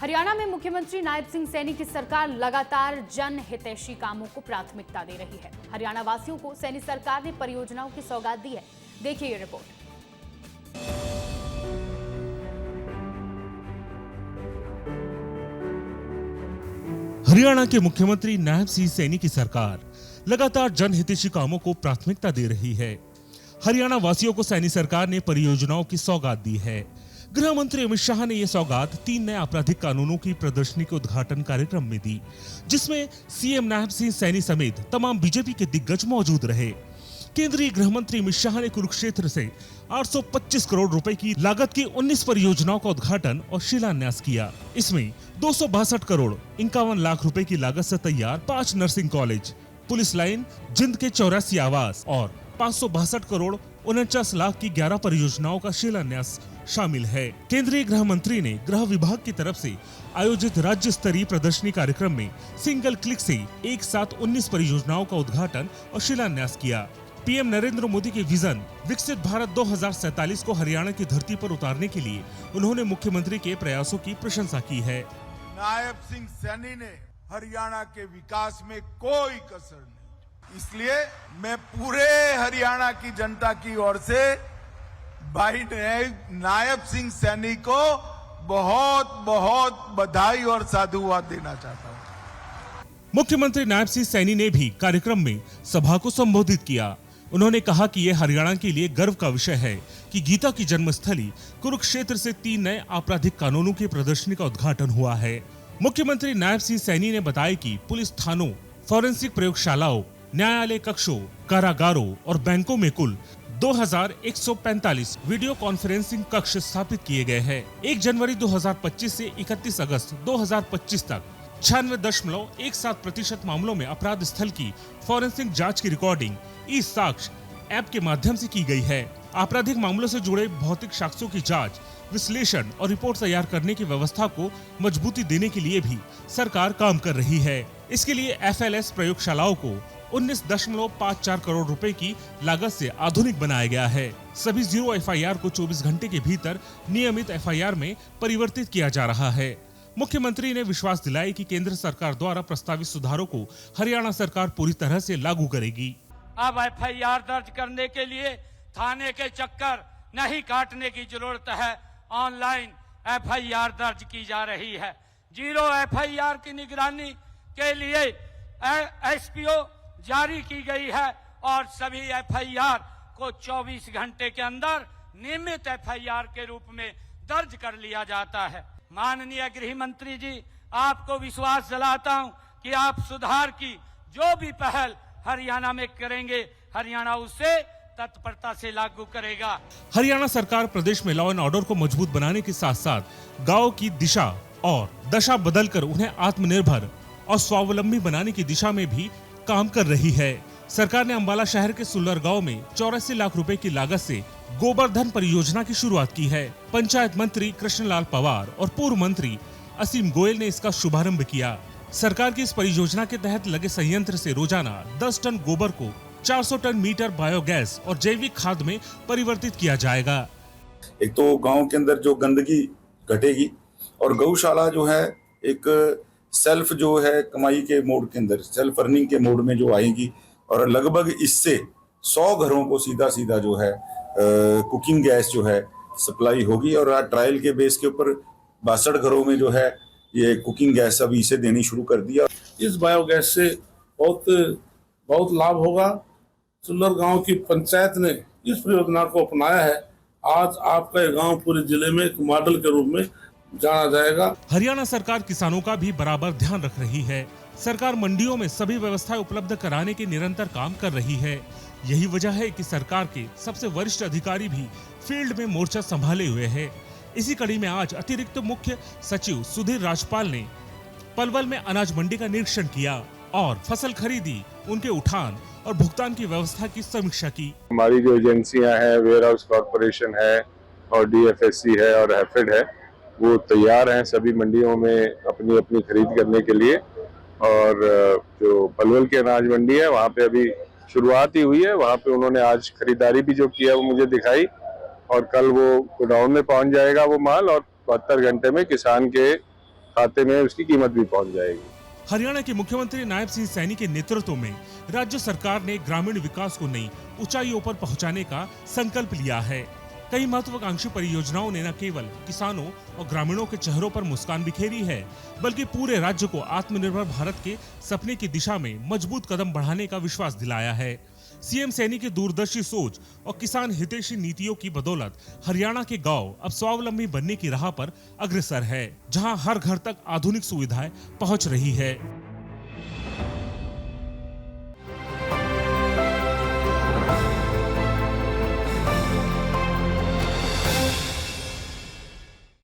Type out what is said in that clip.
हरियाणा में मुख्यमंत्री नायब सिंह सैनी की सरकार लगातार जन हितैषी कामों को प्राथमिकता दे रही है। हरियाणा वासियों को सैनी सरकार ने परियोजनाओं की सौगात दी है। देखिए ये रिपोर्ट। हरियाणा के मुख्यमंत्री नायब सिंह सैनी की सरकार लगातार जनहितैषी कामों को प्राथमिकता दे रही है। हरियाणा वासियों को सैनी सरकार ने परियोजनाओं की सौगात दी है। गृह मंत्री अमित शाह ने यह सौगात 3 नए आपराधिक कानूनों की प्रदर्शनी के उद्घाटन कार्यक्रम में दी, जिसमें सीएम नायब सिंह सैनी समेत तमाम बीजेपी के दिग्गज मौजूद रहे। केंद्रीय गृह मंत्री अमित शाह ने कुरुक्षेत्र से 825 करोड़ रुपए की लागत की 19 परियोजनाओं का उद्घाटन और शिलान्यास किया। इसमें 262 करोड़ 51 लाख रुपए की लागत से तैयार 5 नर्सिंग कॉलेज, पुलिस लाइन, जिंद के 84 आवास और 562 करोड़ 49 लाख की 11 परियोजनाओं का शिलान्यास शामिल है। केंद्रीय गृह मंत्री ने गृह विभाग की तरफ से आयोजित राज्य स्तरीय प्रदर्शनी कार्यक्रम में सिंगल क्लिक से एक साथ 19 परियोजनाओं का उद्घाटन और शिलान्यास किया। पीएम नरेंद्र मोदी के विजन विकसित भारत 2047 को हरियाणा की धरती पर उतारने के लिए उन्होंने मुख्यमंत्री के प्रयासों की प्रशंसा की है। नायब सिंह सैनी ने हरियाणा के विकास में कोई कसर नहीं, इसलिए मैं पूरे हरियाणा की जनता की ओर से भाई नायब सिंह सैनी को बहुत बहुत बधाई और साधुवाद देना चाहता हूं। मुख्यमंत्री नायब सिंह सैनी ने भी कार्यक्रम में सभा को संबोधित किया। उन्होंने कहा कि यह हरियाणा के लिए गर्व का विषय है कि गीता की जन्मस्थली कुरुक्षेत्र से 3 नए आपराधिक कानूनों की प्रदर्शनी का उद्घाटन हुआ है। मुख्यमंत्री नायब सिंह सैनी ने बताया कि पुलिस थानों, फॉरेंसिक प्रयोगशालाओं, न्यायालय कक्षों, कारागारों और बैंकों में कुल 2145 वीडियो कॉन्फ्रेंसिंग कक्ष स्थापित किए गए हैं। 1 जनवरी 2025 से 31 अगस्त 2025 तक 96.17% मामलों में अपराध स्थल की फॉरेंसिक जांच की रिकॉर्डिंग ई साक्ष्य ऐप के माध्यम से की गई है। आपराधिक मामलों से जुड़े भौतिक साक्ष्यों की जांच, विश्लेषण और रिपोर्ट तैयार करने की व्यवस्था को मजबूती देने के लिए भी सरकार काम कर रही है। इसके लिए FLS प्रयोगशालाओं को 19.54 करोड़ रुपए की लागत से आधुनिक बनाया गया है। सभी 0 FIR को 24 घंटे के भीतर नियमित FIR में परिवर्तित किया जा रहा है। मुख्यमंत्री ने विश्वास दिलाया कि केंद्र सरकार द्वारा प्रस्तावित सुधारों को हरियाणा सरकार पूरी तरह से लागू करेगी। अब FIR दर्ज करने के लिए थाने के चक्कर नहीं काटने की जरूरत है। ऑनलाइन FIR दर्ज की जा रही है। 0 FIR की निगरानी के लिए SPO जारी की गई है और सभी FIR को 24 घंटे के अंदर नियमित FIR के रूप में दर्ज कर लिया जाता है। माननीय गृह मंत्री जी, आपको विश्वास दिलाता हूं कि आप सुधार की जो भी पहल हरियाणा में करेंगे, हरियाणा उसे तत्परता से लागू करेगा। हरियाणा सरकार प्रदेश में लॉ एंड ऑर्डर को मजबूत बनाने के साथ साथ गाँव की दिशा और दशा बदलकर उन्हें आत्मनिर्भर और स्वावलंबी बनाने की दिशा में भी काम कर रही है। सरकार ने अंबाला शहर के सुल्लर गांव में 84 लाख रुपए की लागत से गोवर्धन परियोजना की शुरुआत की है। पंचायत मंत्री कृष्णलाल पवार और पूर्व मंत्री असीम गोयल ने इसका शुभारंभ किया। सरकार की इस परियोजना के तहत लगे संयंत्र से रोजाना 10 टन गोबर को 400 टन मीटर बायोगैस और जैविक खाद में परिवर्तित किया जाएगा। एक तो गाँव के अंदर जो गंदगी घटेगी और गौशाला जो है एक सेल्फ जो है कमाई के मोड के अंदर, सेल्फ अर्निंग के मोड में जो आएगी और लगभग इससे 100 घरों को सीधा सीधा जो है कुकिंग गैस जो है सप्लाई होगी और आज ट्रायल के बेस के ऊपर 62 घरों में जो है ये कुकिंग गैस अभी इसे देनी शुरू कर दिया। इस बायोगैस से बहुत लाभ होगा। सुल्लर गांव की पंचायत ने इस परियोजना को अपनाया है। आज आपका गांव पूरे जिले में एक मॉडल के रूप में जाना जाएगा। हरियाणा सरकार किसानों का भी बराबर ध्यान रख रही है। सरकार मंडियों में सभी व्यवस्थाएं उपलब्ध कराने के निरंतर काम कर रही है। यही वजह है कि सरकार के सबसे वरिष्ठ अधिकारी भी फील्ड में मोर्चा संभाले हुए हैं। इसी कड़ी में आज अतिरिक्त मुख्य सचिव सुधीर राजपाल ने पलवल में अनाज मंडी का निरीक्षण किया और फसल खरीदी, उनके उठान और भुगतान की व्यवस्था की समीक्षा की। हमारी जो एजेंसियां हैं, वेयर हाउस कॉर्पोरेशन है और DFSC है और हैफेड है, वो तैयार हैं सभी मंडियों में अपनी अपनी खरीद करने के लिए। और जो पलवल की अनाज मंडी है वहाँ पे अभी शुरुआत ही हुई है। वहाँ पे उन्होंने आज खरीदारी भी जो किया वो मुझे दिखाई और कल वो गोडाउन में पहुँच जाएगा वो माल और 72 घंटे में किसान के खाते में उसकी कीमत भी पहुंच जाएगी। हरियाणा के मुख्यमंत्री नायब सिंह सैनी के नेतृत्व में राज्य सरकार ने ग्रामीण विकास को नई ऊंचाइयों पर पहुंचाने का संकल्प लिया है। कई महत्वाकांक्षी परियोजनाओं ने न केवल किसानों और ग्रामीणों के चेहरों पर मुस्कान बिखेरी है, बल्कि पूरे राज्य को आत्मनिर्भर भारत के सपने की दिशा में मजबूत कदम बढ़ाने का विश्वास दिलाया है। सीएम सैनी की दूरदर्शी सोच और किसान हितैषी नीतियों की बदौलत हरियाणा के गांव अब स्वावलंबी बनने की राह पर अग्रसर है, जहां हर घर तक आधुनिक सुविधाएं पहुंच रही है।